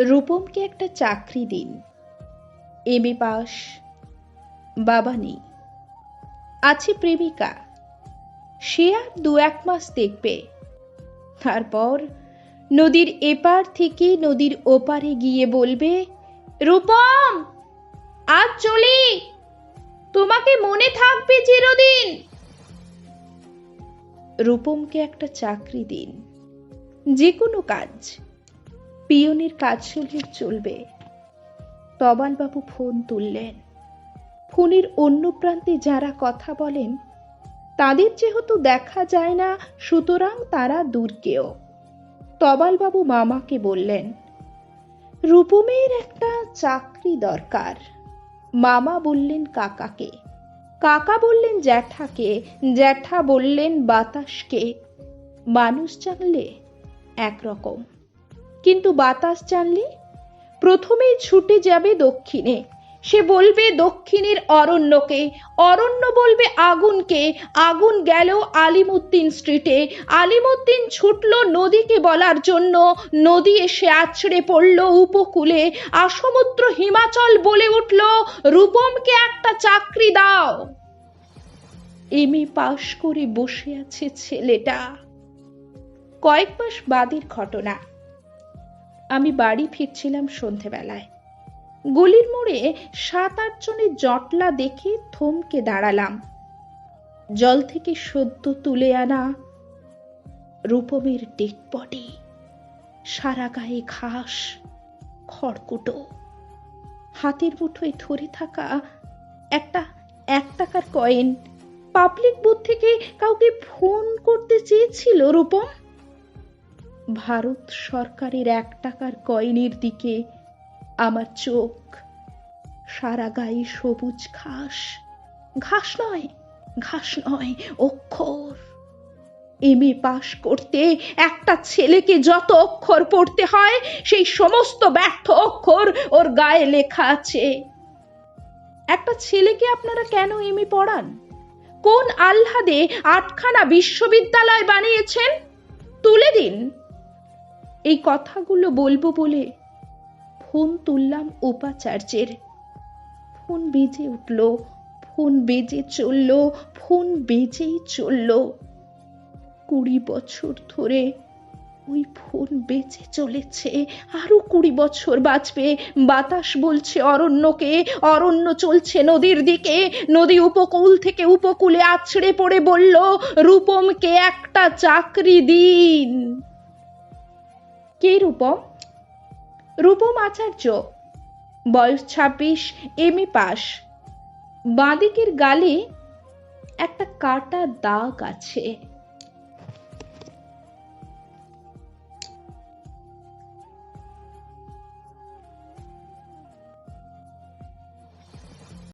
রূপমকে একটা চাকরি দিন। এমএ পাস, বাবা নেই, আছে প্রেমিকা, সে আর 2-1 মাস দেখবে। তারপর নদীর এপার থেকে নদীর ওপারে গিয়ে বলবে, রূপম আজ চলি, তোমাকে মনে থাকবে চিরদিন। রূপমকে একটা চাকরি দিন, যে কোনো কাজ, পিয়নের কাজ হলে চলবে। তবালবাবু ফোন তুললেন। ফোনের অন্য প্রান্তে যারা কথা বলেন তাদের যেহেতু দেখা যায় না, সুতরাং তারা দূরকেও। তবালবাবু মামাকে বললেন, রূপমের একটা চাকরি দরকার। মামা বললেন কাকাকে, কাকা বললেন জ্যাঠাকে, জ্যাঠা বললেন বাতাসকে। মানুষ জানলে একরকম, কিন্তু বাতাস জানলে প্রথমেই ছুটে যাবে দক্ষিণে। সে বলবে দক্ষিণের অরণ্যকে, অরণ্য বলবে আগুনকে, আগুন গেল আলিমুদ্দিন স্ট্রিটে, আলিমুদ্দিন ছুটল নদীকে বলার জন্য, নদী এসে আছড়ে পড়ল উপকূলে, আসমুদ্র হিমাচল বলে উঠল, রূপমকে একটা চাকরি দাও। এমএ পাশ করে বসে আছে ছেলেটা। কয়েক মাস বাদের ঘটনা। আমি বাড়ি ফিরছিলাম সন্ধেবেলায়। গলির মোড়ে 7-8 জনের জটলা দেখে থমকে দাঁড়ালাম। জল থেকে সদ্য তুলে আনা রূপমের ডেড বডি, সারা গায়ে ঘাস, খড়কুটো। হাতের মুঠোয় ধরে থাকা একটা 1 টাকার কয়েন। পাবলিক বুথ থেকে কাউকে ফোন করতে চেয়েছিল রূপম। ভারত সরকারের 1 টাকার কয়েনের দিকে আমার চোখ। সারা গায়ে সবুজ ঘাস, ঘাস নয়, ঘাস নয়, অক্ষর। এমএ পাশ করতে একটা ছেলেকে যত অক্ষর পড়তে হয়, সেই সমস্ত ব্যর্থ অক্ষর ওর গায়ে লেখা আছে। একটা ছেলেকে আপনারা কেন এমএ পড়ান? কোন আহ্লাদে 8খানা বিশ্ববিদ্যালয় বানিয়েছেন? তুলে দিন। এই কথাগুলো বলবো বলে ফোন তুললাম উপাচার্যের। ফোন বেজে উঠল, ফোন বেজে চলল, ফোন বেজেই চলল। 20 বছর ধরে ওই ফোন বেজে চলেছে, আরো 20 বছর বাঁচবে। বাতাস বলছে অরণ্যকে, অরণ্য চলছে নদীর দিকে, নদী উপকূল থেকে উপকূলে আছড়ে পড়ে বলল, রূপমকে একটা চাকরি দিন। কে রূপম? রূপম আচার্য, বয়স 26, এমএ পাস। বাঁদিকের গালে একটা কাটা দাগ আছে।